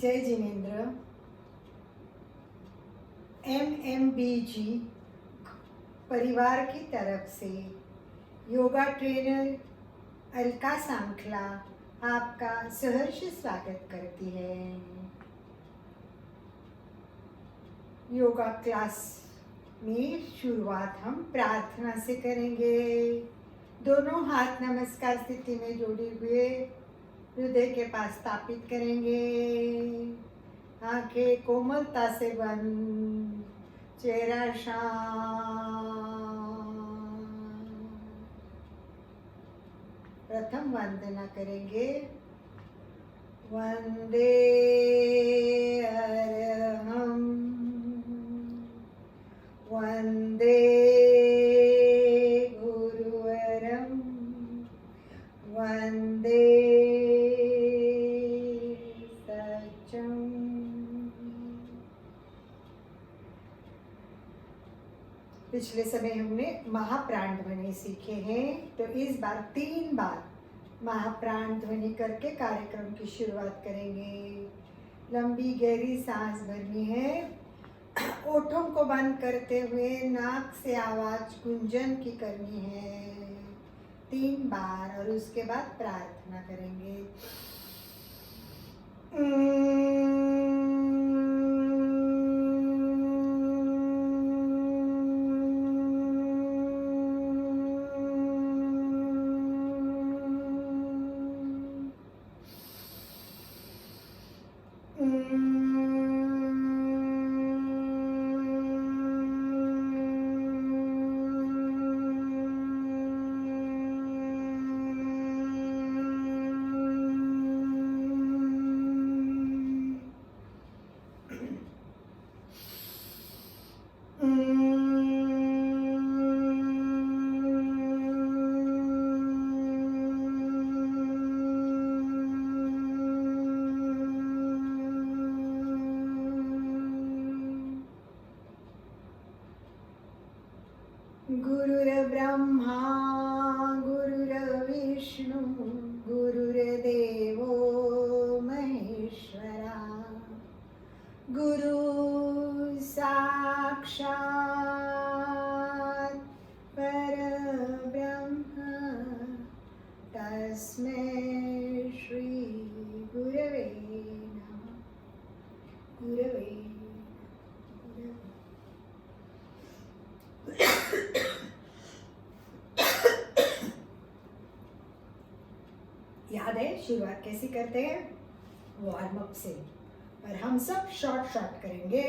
जय जिनेन्द्र। MMBG परिवार की तरफ से योगा ट्रेनर अलका सांखला आपका सहर्ष स्वागत करती है। योगा क्लास में शुरुआत हम प्रार्थना से करेंगे। दोनों हाथ नमस्कार स्थिति में जोड़े हुए हृदय के पास स्थापित करेंगे। आंखें कोमलता से बंद, चेहरा शांत। प्रथम वंदना करेंगे। वंदे अरहम, वंदे गुरुवरम, वंदे सचम। पिछले समय हमने महाप्राण ध्वनि सीखे हैं, तो इस बार 3 बार महाप्राण ध्वनि करके कार्यक्रम की शुरुआत करेंगे। लंबी गहरी सांस भरनी है। ओठों को बंद करते हुए नाक से आवाज गुंजन की करनी है 3 बार, और उसके बाद प्रार्थना करेंगे। गुरुर्ब्रह्मा गुरुर्विष्णु गुरुर्देवो महेश्वरा, गुरु साक्षात् परब्रह्म, तस्मै श्री गुरवे नमः। गुरवे याद है शुरुआत कैसे करते हैं? वार्म अप से। और हम सब शॉर्ट करेंगे।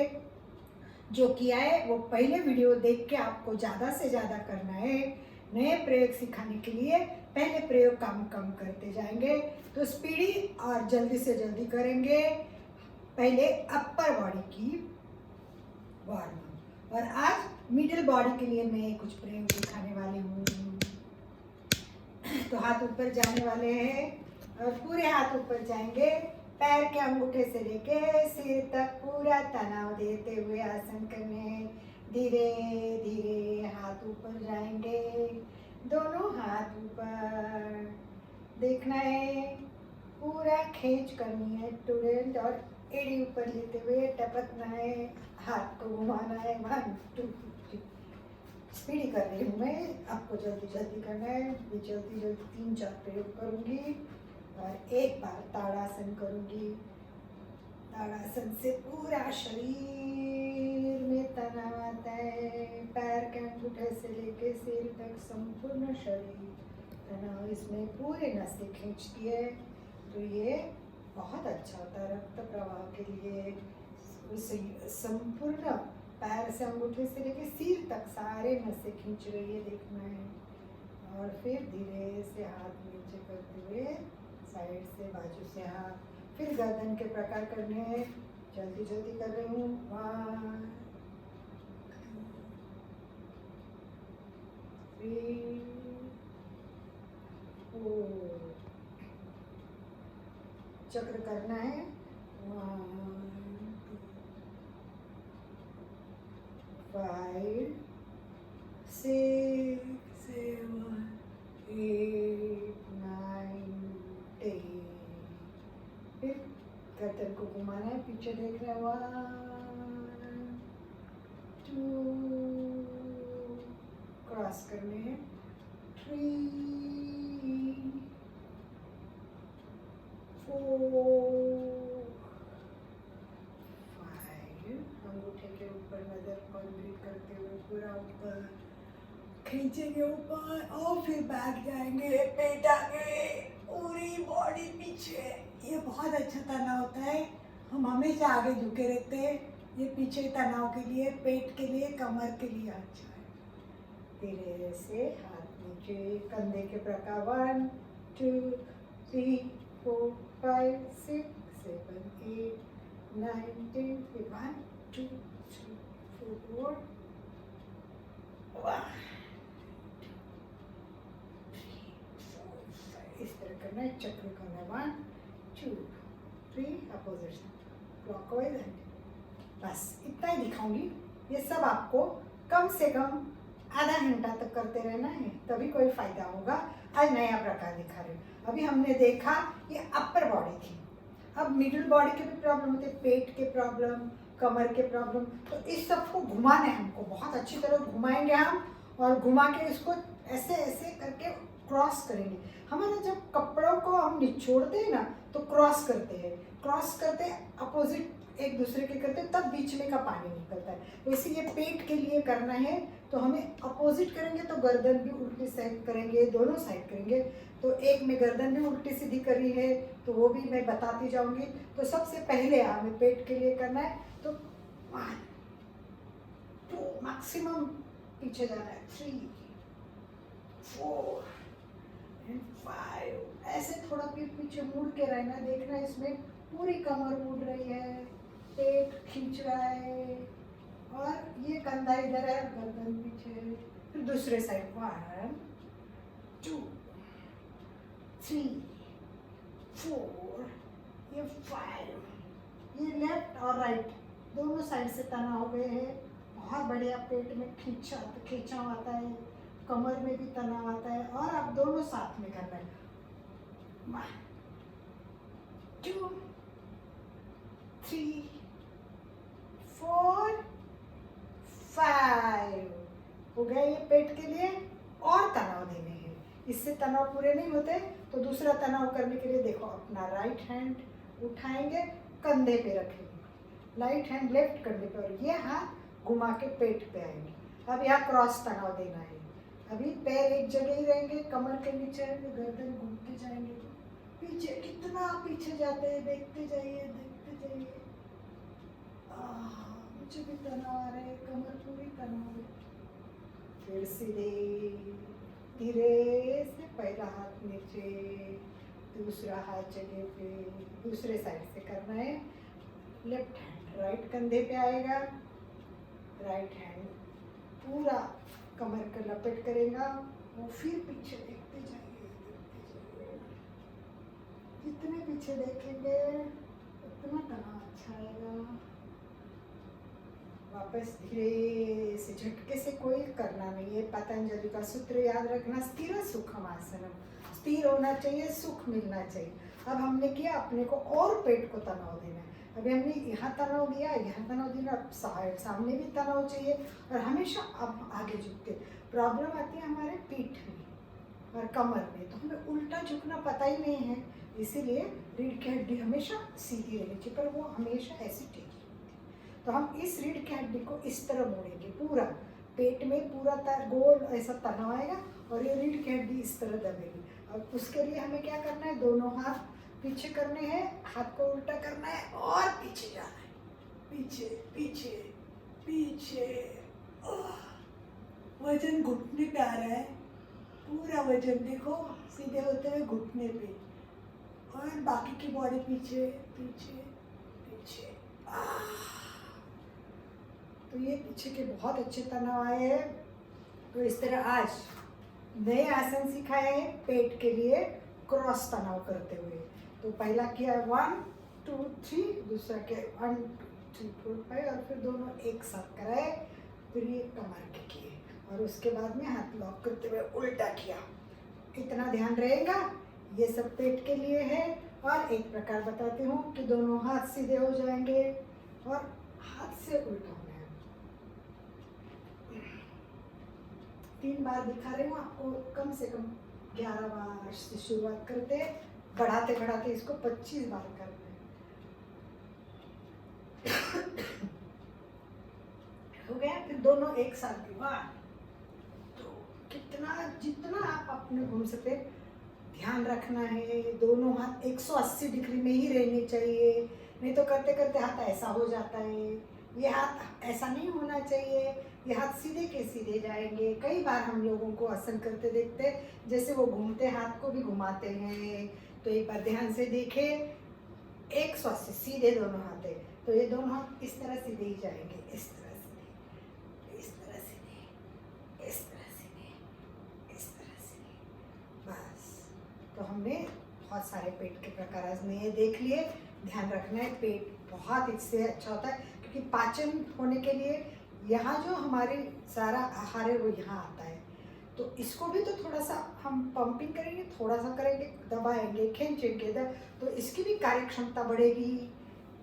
जो किया है वो पहले वीडियो देख के आपको ज़्यादा से ज़्यादा करना है। नए प्रयोग सिखाने के लिए पहले प्रयोग कम करते जाएंगे, तो स्पीडी और जल्दी से जल्दी करेंगे। पहले अपर बॉडी की वार्म अप, और आज मिडिल बॉडी के लिए मैं कुछ प्रयोग दिखाने वाली हूँ। तो हाथ ऊपर जाने वाले हैं, और पूरे हाथ ऊपर जाएंगे। पैर के अंगूठे से लेके सिर तक पूरा तनाव देते हुए आसन करने। धीरे धीरे हाथ ऊपर जाएंगे। दोनों हाथ ऊपर देखना है, पूरा खींच करनी है स्टूडेंट, और एड़ी ऊपर लेते हुए टपकना है, हाथ को घुमाना है। 1 2 3। स्पीडी कर रही हूँ मैं, आपको जल्दी जल्दी करना है। ये जल्दी 3-4 प्रयोग करूँगी, और एक बार ताड़ासन करूँगी। ताड़ासन से पूरा शरीर में तनाव आता है। पैर के अंगूठे से लेके सिर तक संपूर्ण शरीर तनाव, इसमें पूरे नसें खींचती है। तो ये बहुत अच्छा होता है रक्त प्रवाह के लिए। उस संपूर्ण पैर से अंगूठे से लेके सिर तक सारे नसें खींच रही है, देखना है। और फिर धीरे से हाथ नीचे करते हुए साइड से, बाजू से हाथ, फिर गर्दन के प्रकार करने हैं। जल्दी जल्दी कर रही हूँ। 1 2 3 4। चक्र करना है। 1 2 5 6 7 8 9 10। फिर गर्दन को घुमाना है, पीछे देख रहे हैं, 1 2 क्रॉस करने हैं, 3 4 5। अंगूठे के ऊपर नजर केंद्रित करते हुए पूरा ऊपर खींचेंगे ऊपर और फिर बैठ जाएंगे, पेट आगे, पूरी बॉडी पीछे। ये बहुत अच्छा तनाव होता है, हम हमेशा आगे झुके रहते हैं, ये पीछे तनाव के लिए, पेट के लिए, कमर के लिए अच्छा है। धीरे से हाथ नीचे, कंधे के प्रकार 1 2 3 4 5 6 7 8 9 10 फिर 1 2 3 4 1 इस तरह करना है, चक्र करना है, 1 2 3 अपोजिट क्लॉकवाइज एंड बस इतना ही दिखाऊंगी। ये सब आपको कम से कम आधा घंटा तक करते रहना है, तभी कोई फायदा होगा। आज नया प्रकार दिखा रहे हैं। अभी हमने देखा ये अपर बॉडी थी, अब मिडिल बॉडी के भी प्रॉब्लम होते, पेट के प्रॉब्लम, कमर के प्रॉब्लम, तो इस सबको घुमाना है हमको, बहुत अच्छी तरह घुमाएंगे हम, और घुमा के इसको ऐसे ऐसे करके क्रॉस करेंगे। हमारा जब कपड़ों को हम निचोड़ते हैं ना तो क्रॉस करते हैं, क्रॉस करते अपोजिट एक दूसरे के करते तब बीच में का पानी निकलता है। वैसे ये पेट के लिए करना है तो हमें अपोजिट करेंगे, तो गर्दन भी उल्टी साइड करेंगे, दोनों साइड करेंगे। तो एक में गर्दन भी उल्टी सीधी करी है तो वो भी मैं बताती जाऊंगी। तो सबसे पहले हमें पेट के लिए करना है, तो 1 2 मैक्सिमम पीछे जाना है, 3 4 5 ऐसे थोड़ा पीछे मुड़ के रहना, देखना इसमें पूरी कमर मुड़ रही है, पेट खींच रहा है, और ये कंधा इधर है, गर्दन पीछे। फिर दूसरे साइड 1 2 3 4 ये 5। ये लेफ्ट और राइट दोनों साइड से तना हो गए हैं, बहुत बढ़िया। पेट में खींचा आता है, कमर में भी तनाव आता है, और आप दोनों साथ में करना है। 1 2 3 4 5 हो गया ये पेट के लिए। और तनाव देने हैं, इससे तनाव पूरे नहीं होते, तो दूसरा तनाव करने के लिए देखो, अपना राइट हैंड उठाएंगे, कंधे पे रखेंगे, राइट हैंड लेफ्ट कंधे पे, और ये हाथ घुमा के पेट पे आएंगे। अब यहाँ क्रॉस तनाव देना है। अभी पैर एक जगह ही रहेंगे, कमर के नीचे रहेंगे, गर्दन घूमते जाएंगे, पीछे कितना पीछे जाते हैं, देखते जाइए देखते जाइए। मुझे भी तनाव आ रहा है, कमर पूरी तनाव है। फिर सीधे धीरे से पहला हाथ नीचे, दूसरा हाथ जगह पे, दूसरे साइड से करना है। लेफ्ट हैंड राइट कंधे पे आएगा, राइट हैंड पूरा कमर का लपेट करेगा, वो फिर पीछे देखते जाइए देखते जाइए। जितने पीछे देखेंगे उतना तनाव अच्छा आएगा। वापस धीरे से, झटके से कोई करना नहीं है। पतंजलि का सूत्र याद रखना, स्थिर सुखम आसनम, स्थिर होना चाहिए, सुख मिलना चाहिए। अब हमने किया, अपने को और पेट को तनाव देना है। अभी हमने यहाँ तनाव दिया, यहाँ तनाव दिया, अब सामने भी तनाव चाहिए, और हमेशा अब आगे झुकते। प्रॉब्लम आती है हमारे पीठ में और कमर में, तो हमें उल्टा झुकना पता ही नहीं है, इसीलिए रीढ़ की हड्डी हमेशा सीधी रहनी चाहिए, पर वो हमेशा ऐसी टेढ़ी। तो हम इस रीढ़ की हड्डी को इस तरह मोड़ेंगे, पूरा पेट में पूरा गोल ऐसा तनाव आएगा, और ये रीढ़ की हड्डी इस तरह दबेगी। अब उसके लिए हमें क्या करना है, दोनों हाथ पीछे करने हैं, हाथ को उल्टा करना है और पीछे जाना है, पीछे पीछे पीछे। वजन घुटने पे आ रहा है, पूरा वजन देखो सीधे होते हुए घुटने पे, और बाकी की बॉडी पीछे पीछे पीछे। तो ये पीछे के बहुत अच्छे तनाव आए हैं। तो इस तरह आज नए आसन सिखाए हैं पेट के लिए, क्रॉस तनाव करते हुए। तो पहला किया 1 2 3, दूसरा किया 1 2 3 4 5, और फिर दोनों एक साथ कराए, फिर ये कमर के किए, और उसके बाद में हाथ लॉक करते हुए उल्टा किया। इतना ध्यान रहेगा, ये सब पेट के लिए है। और एक प्रकार बताती हूँ कि दोनों हाथ सीधे हो जाएंगे और हाथ से उल्टा होना है। 3 बार दिखा रही हूँ आपको, कम से कम 11 बार से शुरुआत करते, बढ़ाते बढ़ाते इसको 25 बार करना है। हो गया। फिर दोनों एक साथ की बार, तो कितना जितना आप अपने घूम सकते, ध्यान रखना है दोनों हाथ 180 डिग्री में ही रहने चाहिए, नहीं तो करते करते हाथ ऐसा हो जाता है। ये हाथ ऐसा नहीं होना चाहिए, ये हाथ सीधे के सीधे जाएंगे। कई बार हम लोगों को आसन करते देखते, जैसे वो घूमते हाथ को भी घुमाते हैं। तो एक बार ध्यान से देखे, 180 सीधे दोनों हाथ है, तो ये दोनों हाथ इस तरह सीधे ही जाएंगे, इस तरह सीधे, इस तरह सीधे, इस तरह सीधे, इस तरह सीधे। बस। तो हमने बहुत सारे पेट के प्रकार आज में ये देख लिए। ध्यान रखना है, पेट बहुत इससे अच्छा होता है, क्योंकि पाचन होने के लिए यहाँ जो हमारी सारा आहार है वो यहाँ आता है। तो इसको भी तो थोड़ा सा हम पंपिंग करेंगे, थोड़ा सा करेंगे, दबाएंगे, खींचेंगे, तो इसकी भी कार्य क्षमता बढ़ेगी।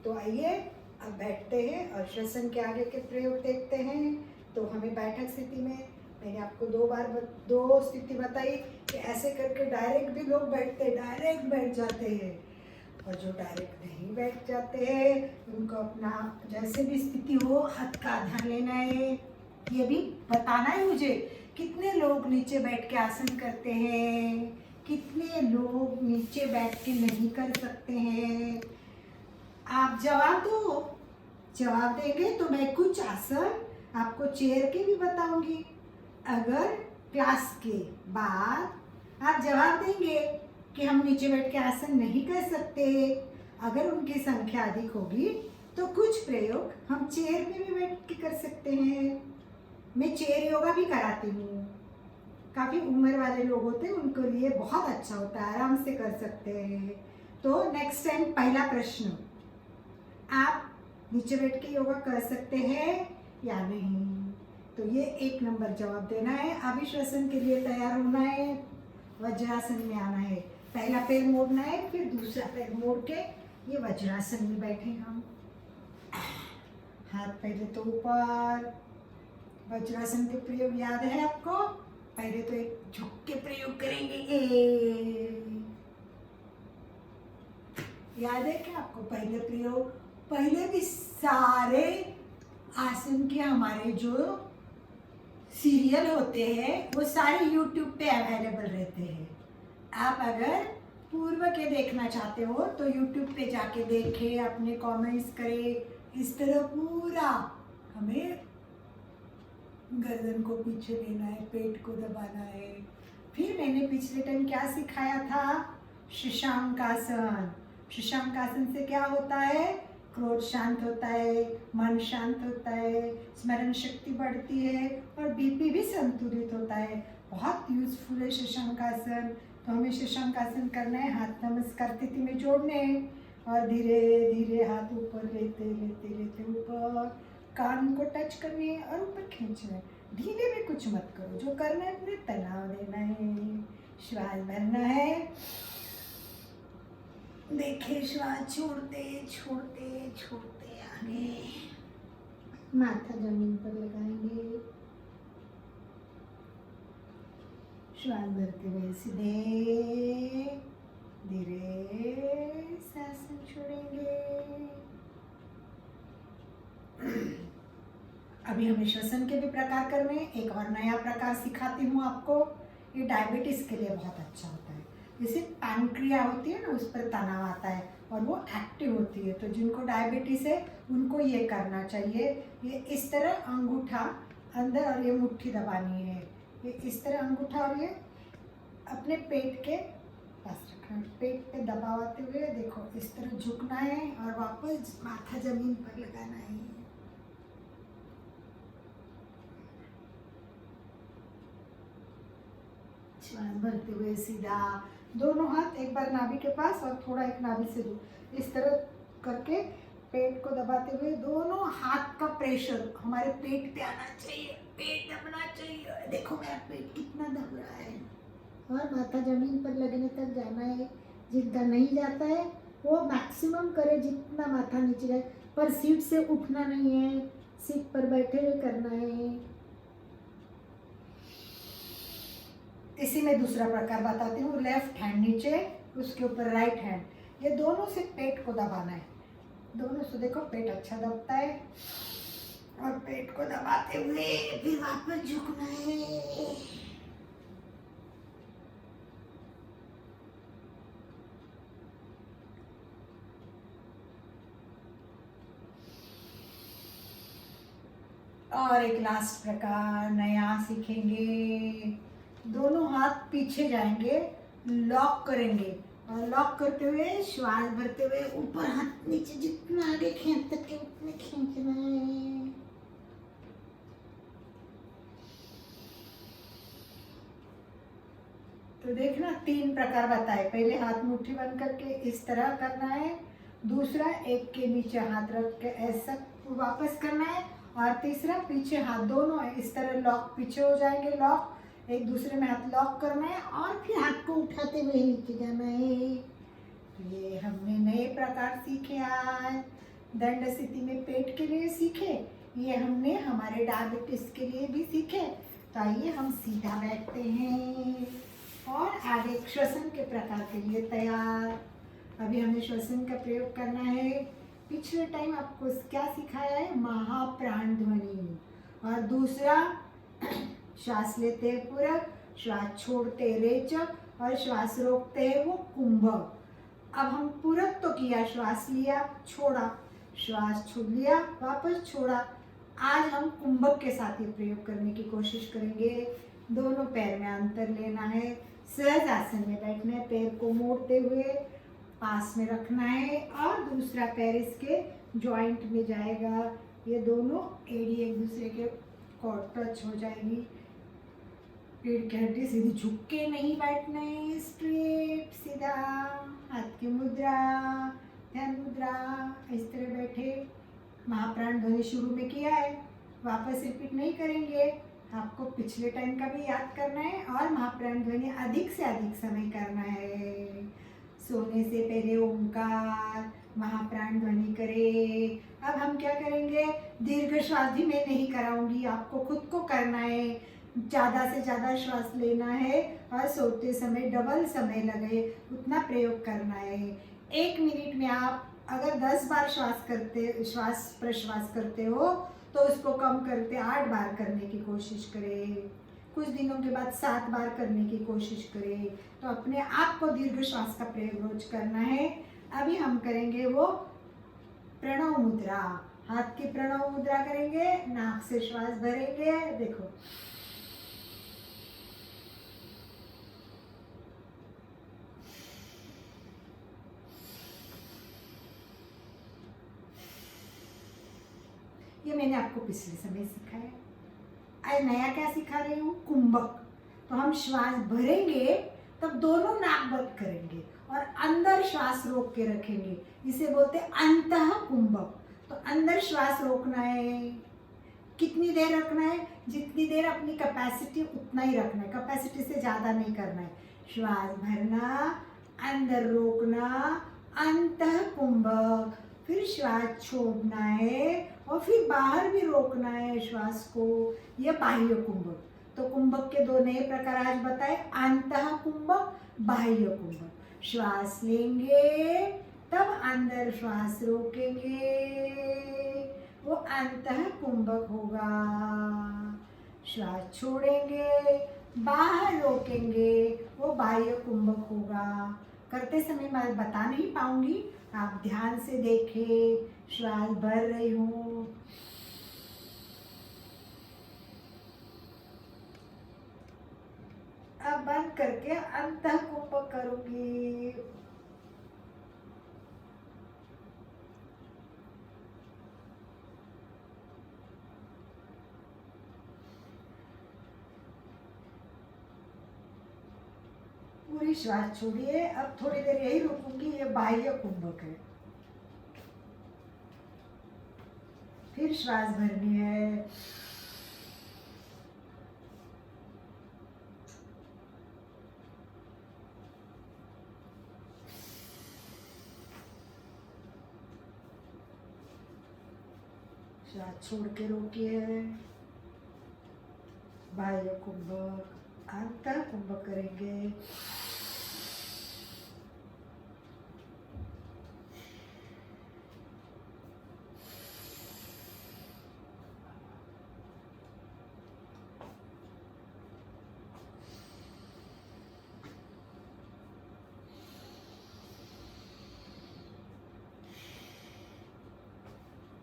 तो आइए अब बैठते हैं और श्वसन के आगे के प्रयोग देखते हैं। तो हमें बैठक स्थिति में, मैंने आपको 2 स्थिति बताई कि ऐसे करके डायरेक्ट भी लोग बैठते, डायरेक्ट बैठ जाते हैं, और जो डायरेक्ट नहीं बैठ जाते हैं उनको अपना जैसे भी स्थिति हो हाथ का ध्यान लेना है। ये भी बताना है मुझे, कितने लोग नीचे बैठ के आसन करते हैं, कितने लोग नीचे बैठ के नहीं कर सकते हैं। आप जवाब दो। जवाब देंगे तो मैं कुछ आसन आपको चेयर के भी बताऊंगी। अगर क्लास के बाद आप जवाब देंगे कि हम नीचे बैठ के आसन नहीं कर सकते, अगर उनकी संख्या अधिक होगी तो कुछ प्रयोग हम चेयर में भी बैठ के कर सकते हैं। मैं चेयर योगा भी कराती हूँ। काफ़ी उम्र वाले लोग होते हैं, उनके लिए बहुत अच्छा होता है, आराम से कर सकते हैं। तो नेक्स्ट टाइम पहला प्रश्न, आप नीचे बैठ के योगा कर सकते हैं या नहीं? तो ये 1 नंबर जवाब देना है। अभिश्वसन के लिए तैयार होना है, वज्रासन में आना है। पहला पैर मोड़ना है, फिर दूसरा पैर मोड़ के ये वज्रासन में बैठे हम। हाथ पहले तो ऊपर। वज्रासन के प्रयोग याद है आपको? पहले तो एक झुक के प्रयोग करेंगे, याद है क्या आपको पहले प्रयोग? पहले भी सारे आसन के हमारे जो सीरियल होते हैं वो सारे YouTube पे अवेलेबल रहते हैं। आप अगर पूर्व के देखना चाहते हो तो YouTube पे जाके देखें, अपने कमेंट्स करें। इस तरह पूरा हमें गर्दन को पीछे लेना है, पेट को दबाना है। फिर मैंने पिछले टाइम क्या सिखाया था? शशांकासन। शशांकासन से क्या होता है? क्रोध शांत होता है, मन शांत होता है, स्मरण शक्ति बढ़ती है और बीपी भी संतुलित होता है। बहुत यूजफुल है शशांकासन। तो हमें शशांकासन करना है, हाथ नमस्कार स्थिति में जोड़ने हैं और धीरे धीरे हाथ ऊपर लेते लेते लेते ऊपर, कान को टच करने हैं और ऊपर खींचना है। ढीले में कुछ मत करो, जो करना है अपने तनाव देना है। श्वास भरना है, देखिए श्वास छोड़ते छोड़ते छोड़ते आगे, माथा जमीन पर लगाएंगे। श्वास भरते हुए सीधे धीरे सांस छोड़ेंगे। अभी हमें श्वसन के भी प्रकार करने हैं। एक और नया प्रकार सिखाती हूँ आपको। ये डायबिटीज के लिए बहुत अच्छा होता है। जैसे पैनक्रिया होती है ना, उस पर तनाव आता है और वो एक्टिव होती है, तो जिनको डायबिटीज है उनको ये करना चाहिए। ये इस तरह अंगूठा अंदर और ये मुट्ठी दबानी है। ये इस तरह अंगूठा और ये अपने पेट के पास रखना है। पेट पे दबाते हुए देखो इस तरह झुकना है और वापस माथा जमीन पर लगाना है। श्वास भरते हुए सीधा दोनों हाथ एक बार नाभि के पास और थोड़ा एक नाभि से दूर, इस तरह करके पेट को दबाते हुए दोनों हाथ का प्रेशर हमारे पेट पे आना चाहिए, पेट दबना चाहिए। देखो मेरा पेट कितना दब रहा है और माथा जमीन पर लगने तक जाना है। जिनका नहीं जाता है वो मैक्सिमम करे जितना माथा नीचे जाए, पर सीट से उठना नहीं है, सीट पर बैठे हुए करना है। इसी में दूसरा प्रकार बताती हूँ। लेफ्ट हैंड नीचे, उसके ऊपर राइट हैंड, ये दोनों से पेट को दबाना है। दोनों से देखो पेट अच्छा दबता है, और पेट को दबाते हुए फिर वापस झुकना है। और एक लास्ट प्रकार नया सीखेंगे। दोनों हाथ पीछे जाएंगे, लॉक करेंगे, और लॉक करते हुए श्वास भरते हुए ऊपर हाथ नीचे जितना आगे खींच सके उतने खींचना है। तो देखना 3 प्रकार बताए। पहले हाथ मुट्ठी बंद करके इस तरह करना है, दूसरा एक के नीचे हाथ रख के ऐसा वापस करना है, और तीसरा पीछे हाथ दोनों इस तरह लॉक, पीछे हो जाएंगे लॉक, एक दूसरे में हाथ लॉक करना है और फिर हाथ को उठाते हुए नीचे जाना है। तो ये हमने नए प्रकार सीखे आज। दंड स्थिति में पेट के लिए सीखे, ये हमने हमारे डायबिटीज के लिए भी सीखे। तो आइए हम सीधा बैठते हैं और आगे श्वसन के प्रकार के लिए तैयार। अभी हमें श्वसन का प्रयोग करना है। पिछले टाइम आपको क्या सिखाया है? महाप्राण ध्वनि। और दूसरा श्वास लेते हैं पूरक, श्वास छोड़ते रेचक, और श्वास रोकते हैं वो कुंभक। अब हम पूरक तो किया, श्वास लिया छोड़ा, श्वास छोड़ लिया वापस छोड़ा। आज हम कुंभक के साथ ये प्रयोग करने की कोशिश करेंगे। दोनों पैर में अंतर लेना है, सहज आसन में बैठना है, पैर को मोड़ते हुए पास में रखना है, और दूसरा पैर इसके जॉइंट में जाएगा। ये दोनों एड़ी एक दूसरे के कॉर्ड टच हो जाएगी। पेट की हड्डी सीधी झुक के नहीं बैठना है, स्ट्रेट सीधा। हाथ की मुद्रा, ध्यान मुद्रा, इस तरह बैठे। महाप्राण ध्वनि शुरू में किया है, वापस रिपीट नहीं करेंगे। आपको पिछले टाइम का भी याद करना है, और महाप्राण ध्वनि अधिक से अधिक समय करना है। सोने से पहले ओंकार महाप्राण ध्वनि करे। अब हम क्या करेंगे? दीर्घ श्वास भी मैं नहीं कराऊंगी, आपको खुद को करना है। ज़्यादा से ज़्यादा श्वास लेना है, और सोते समय डबल समय लगे उतना प्रयोग करना है। 1 मिनट में आप अगर 10 बार श्वास प्रश्वास करते हो, तो उसको कम करते 8 बार करने की कोशिश करें। कुछ दिनों के बाद 7 बार करने की कोशिश करें। तो अपने आप को दीर्घ श्वास का प्रयोग रोज करना है। अभी हम करेंगे वो प्रणव मुद्रा। हाथ की प्रणव मुद्रा करेंगे, नाक से श्वास भरेंगे, देखो। ये मैंने आपको पिछले समय सिखाया। आज नया क्या सिखा रही हूँ? कुंभक। तो हम श्वास भरेंगे तब दोनों नाक बंद करेंगे और अंदर श्वास रोक के रखेंगे, इसे बोलते हैं अंतः कुंभक। तो अंदर श्वास रोकना है। कितनी देर रखना है? जितनी देर अपनी कैपेसिटी उतना ही रखना है, कैपेसिटी से ज़्यादा नहीं करना है। श्वास भरना, अंदर रोकना, अंतः कुंभक, फिर श्वास छोड़ना है, और फिर बाहर भी रोकना है श्वास को। यह बाह्य कुंभक। तो कुंभक के 2 नए प्रकार आज बताए, अंतः कुंभक, बाह्य कुंभक। श्वास लेंगे तब अंदर श्वास रोकेंगे, वो अंतः कुंभक होगा। श्वास छोड़ेंगे, बाहर रोकेंगे, वो बाह्य कुंभक होगा। करते समय मैं बता नहीं पाऊंगी, आप ध्यान से देखें। श्वास भर रही हूँ, अब बंद करके अंतः कुंभक करूंगी। पूरी श्वास छोड़िए। अब थोड़ी देर यही रुकूंगी, ये बाह्य कुंभक है। फिर श्वास भरनी है। श्वास छोड़ के रोकिए। बाह्य कुंभक, अंतर कुंभक करेंगे।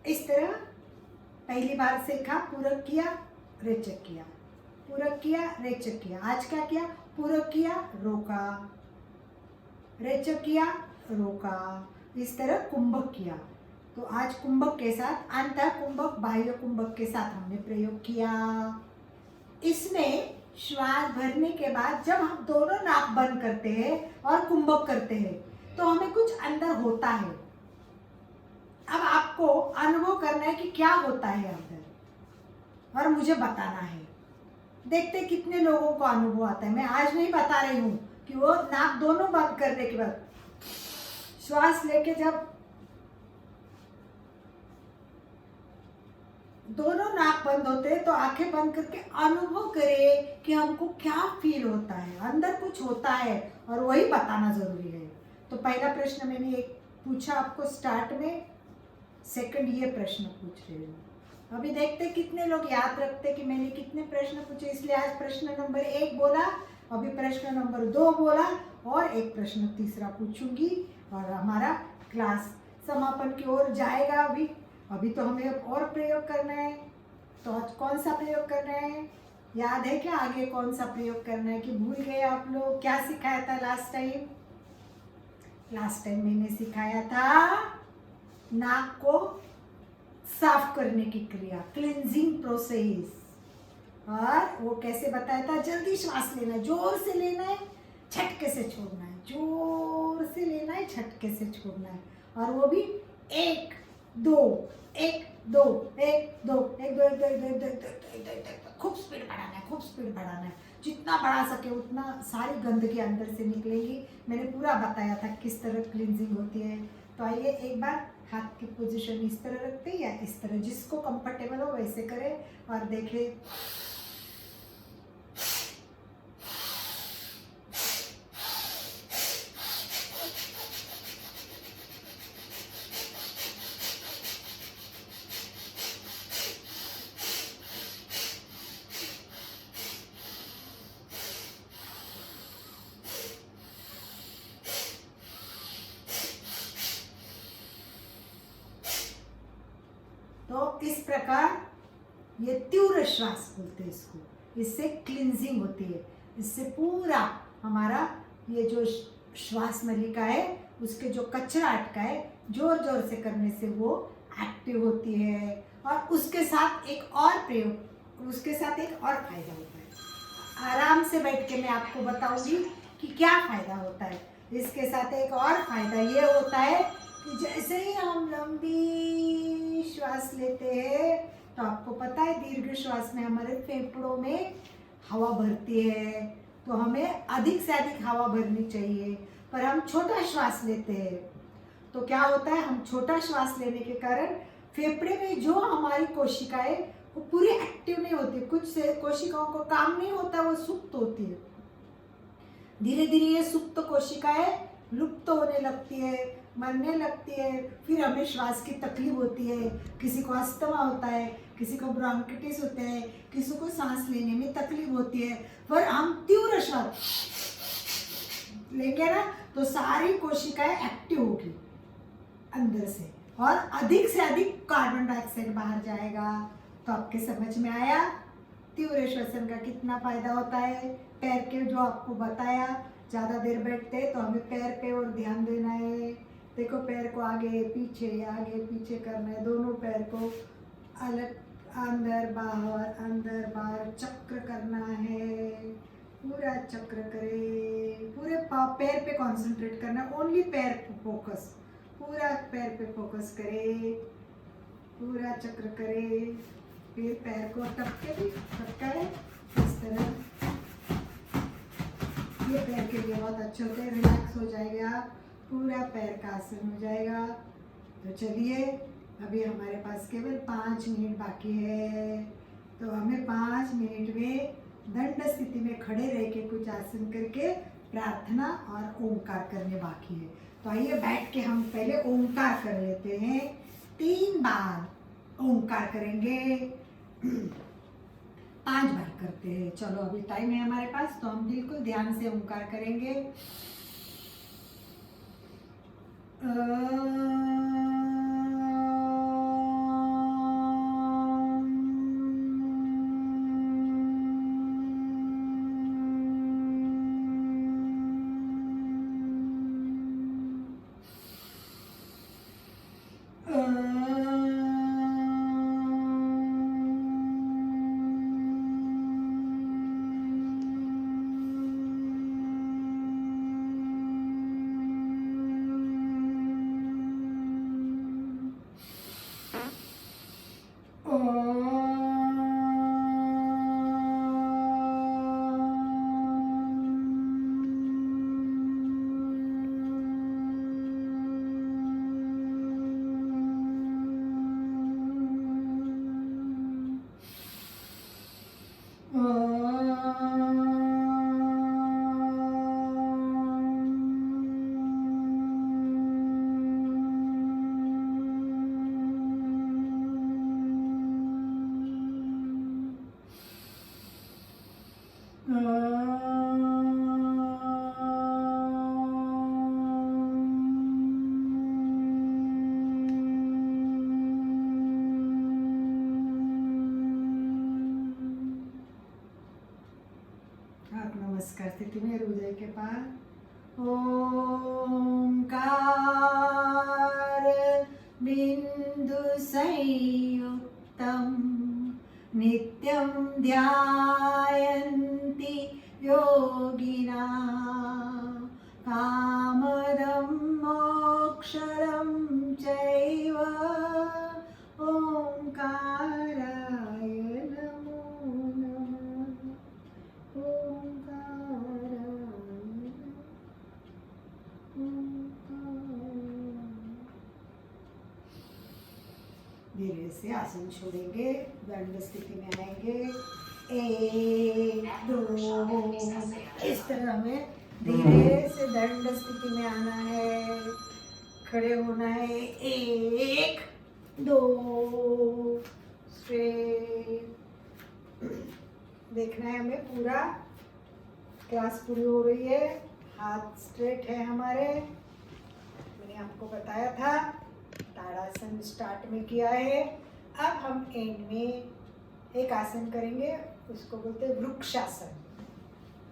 इस तरह पहली बार सीखा, पूरक किया, रेचक किया, पूरक किया, रेचक किया। आज क्या किया? पूरक किया, रोका, रेचक किया, रोका। इस तरह कुंभक किया। तो आज कुंभक के साथ अंतः कुंभक, बाह्य कुंभक के साथ हमने प्रयोग किया। इसमें श्वास भरने के बाद जब हम दोनों नाक बंद करते हैं और कुंभक करते हैं तो हमें कुछ अंदर होता है। अब आपको अनुभव करना है कि क्या होता है अंदर और मुझे बताना है। देखते कितने लोगों को अनुभव आता है। मैं आज नहीं बता रही हूँ कि वो नाक दोनों बंद करने के बाद श्वास लेके जब दोनों नाक बंद होते हैं तो आंखें बंद करके अनुभव करें कि हमको क्या फील होता है, अंदर कुछ होता है और वही बताना जरूरी है। तो पहला प्रश्न मैंने एक पूछा आपको स्टार्ट में, सेकंड ये प्रश्न पूछ रही हूँ। अभी देखते कितने लोग याद रखते कि मैंने कितने प्रश्न पूछे। इसलिए आज प्रश्न नंबर 1 बोला, अभी प्रश्न नंबर 2 बोला और एक प्रश्न तीसरा पूछूंगी और हमारा क्लास समापन की ओर जाएगा। अभी तो हमें और प्रयोग करना है। तो आज कौन सा प्रयोग करना है? याद है क्या आगे कौन सा प्रयोग करना है कि भूल गए आप लोग? क्या सिखाया था लास्ट टाइम? लास्ट टाइम मैंने सिखाया था नाक को साफ करने की क्रिया, क्लींजिंग प्रोसेस। और वो कैसे बताया था? जल्दी श्वास लेना है, जोर से लेना है, झटके से छोड़ना है, जोर से लेना है, झटके से छोड़ना है। और वो भी 1 2 1 2 1 2 1 2 1 2 खूब स्पीड बढ़ाना है, खूब स्पीड बढ़ाना है। जितना बढ़ा सके उतना सारी गंदगी अंदर से निकलेगी। मैंने पूरा बताया था किस तरह क्लींजिंग होती है। तो आइए एक बार हाथ की पोजीशन इस तरह रखते हैं या इस तरह, जिसको कंफर्टेबल हो वैसे करें और देखें। तो इस प्रकार ये तीव्र श्वास बोलते हैं इसको। इससे क्लींजिंग होती है, इससे पूरा हमारा ये जो श्वास नलिका है उसके जो कचरा अटका है जोर जोर से करने से वो एक्टिव होती है। और उसके साथ एक और प्रयोग, उसके साथ एक और फायदा होता है। आराम से बैठ के मैं आपको बताऊंगी कि क्या फायदा होता है। इसके साथ एक और फायदा ये होता है कि जैसे ही हम लंबी श्वास लेते हैं तो आपको पता है दीर्घ श्वास में हमारे फेफड़ों में हवा भरती है, तो हमें अधिक से अधिक हवा भरनी चाहिए। पर हम छोटा श्वास लेते हैं तो क्या होता है, हम छोटा श्वास लेने के कारण फेफड़े में जो हमारी कोशिकाएं वो पूरी एक्टिव नहीं होती, कुछ से कोशिकाओं को काम नहीं होता, वो सुप्त होती है। धीरे धीरे ये सुप्त कोशिकाएं लुप्त होने लगती है, मरने लगती है। फिर हमें श्वास की तकलीफ होती है, किसी को अस्थमा होता है, किसी को ब्रोंकाइटिस होता है, किसी को सांस लेने में तकलीफ होती है। पर हम तीव्र श्वास लेंगे ना तो सारी कोशिकाएं एक्टिव होगी अंदर से और अधिक से अधिक कार्बन डाइऑक्साइड बाहर जाएगा। तो आपके समझ में आया तीव्र श्वसन का कितना फायदा होता है। पैर के जो आपको बताया, ज़्यादा देर बैठते तो हमें पैर पे और ध्यान देना है। देखो पैर को आगे पीछे करना है, दोनों पैर को अलग अंदर बाहर चक्र करना है। पूरा चक्र करे, पूरे पैर पे कंसंट्रेट करना, ओनली पैर पे फोकस, पूरा पैर पे फोकस करे, पूरा चक्र करे। फिर पैर को टपकाए इस तरह। ये पैर के लिए बहुत अच्छे होते हैं, रिलैक्स हो जाएगा, पूरा पैर का आसन हो जाएगा। तो चलिए अभी हमारे पास केवल 5 मिनट बाकी है, तो हमें 5 मिनट में दंड स्थिति में खड़े रह के कुछ आसन करके प्रार्थना और ओंकार करने बाकी है। तो आइए बैठ के हम पहले ओंकार कर लेते हैं। 3 बार ओंकार करेंगे, 5 बार करते हैं। चलो अभी टाइम है हमारे पास, तो हम बिल्कुल ध्यान से ओंकार करेंगे। नमस्कार स्थिति में हृदय के पास ओंकार बिंदु संयुक्तम नित्यं ध्यायन्ति योगिना कामदं मोक्षदं चैव ओंकाराय नमो नमः। धीरे से आसन छोड़ेंगे, दंड स्थिति में आएंगे। 1 2 इस तरह हमें धीरे से दंड स्थिति में आना है, खड़े होना है। 1 2 स्ट्रेट देखना है हमें, पूरा क्लास पूरी हो रही है, हाथ स्ट्रेट है हमारे। मैंने आपको बताया था ताड़ासन स्टार्ट में किया है। अब हम एंड में एक आसन करेंगे, उसको बोलते हैं वृक्षासन।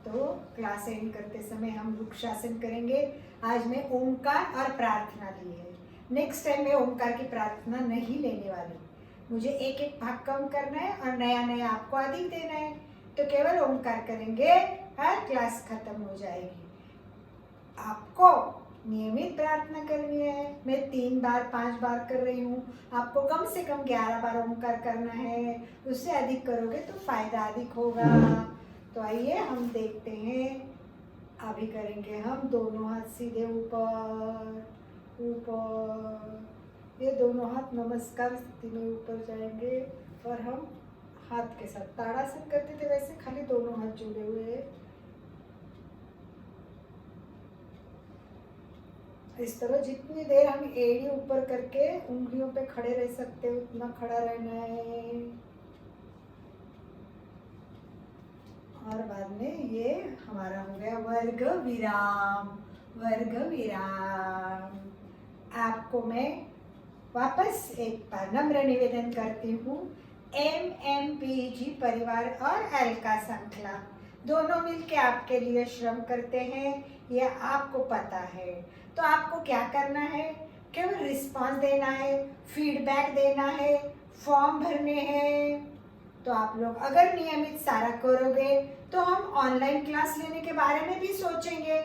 तो क्लास एंड करते समय हम वृक्षासन करेंगे। आज मैं ओंकार और प्रार्थना ली है, नेक्स्ट टाइम मैं ओंकार की प्रार्थना नहीं लेने वाली। मुझे एक एक भाग कम करना है और नया नया आपको अधिक देना है, तो केवल ओंकार करेंगे, हर क्लास खत्म हो जाएगी। आपको नियमित प्रार्थना करनी है। मैं 3 बार 5 बार कर रही हूँ, आपको कम से कम 11 बार ओंकार करना है। उससे अधिक करोगे तो फायदा अधिक होगा। तो आइए हम देखते हैं। अभी करेंगे हम दोनों हाथ सीधे ऊपर ऊपर, ये दोनों हाथ नमस्कार स्थिति में ऊपर जाएंगे और हम हाथ के साथ ताड़ासन करते थे वैसे खाली दोनों हाथ जुड़े हुए हैं। इस तरह जितनी देर हम एड़ी ऊपर करके उंगलियों पे खड़े रह सकते हैं उतना खड़ा रहना है। और बाद में ये हमारा हो गया वर्ग विराम। वर्ग विराम। आपको मैं वापस एक बार नम्र निवेदन करती हूँ, MMPG परिवार और अलका श्रृंखला दोनों मिलके आपके लिए श्रम करते हैं, यह आपको पता है। तो आपको क्या करना है, केवल रिस्पॉन्स देना है, फीडबैक देना है, फॉर्म भरने हैं। तो आप लोग अगर नियमित सारा करोगे तो हम ऑनलाइन क्लास लेने के बारे में भी सोचेंगे,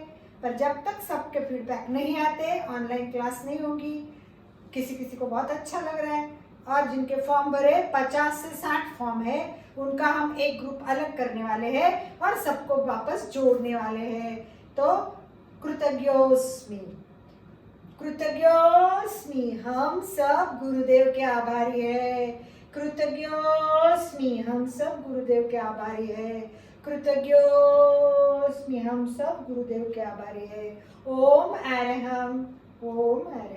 पर जब तक सबके फीडबैक नहीं आते ऑनलाइन क्लास नहीं होगी। किसी किसी को बहुत अच्छा लग रहा है, और जिनके फॉर्म भरे 50 से 60 फॉर्म है, उनका हम एक ग्रुप अलग करने वाले हैं और सबको वापस जोड़ने वाले हैं। तो कृतज्ञोस्मि, कृतज्ञोस्मि हम सब गुरुदेव के आभारी है। कृतज्ञोस्मि, हम सब गुरुदेव के आभारी है। कृतज्ञोस्मि, हम सब गुरुदेव के आभारी है। ओम अरहम, ओम अरहम।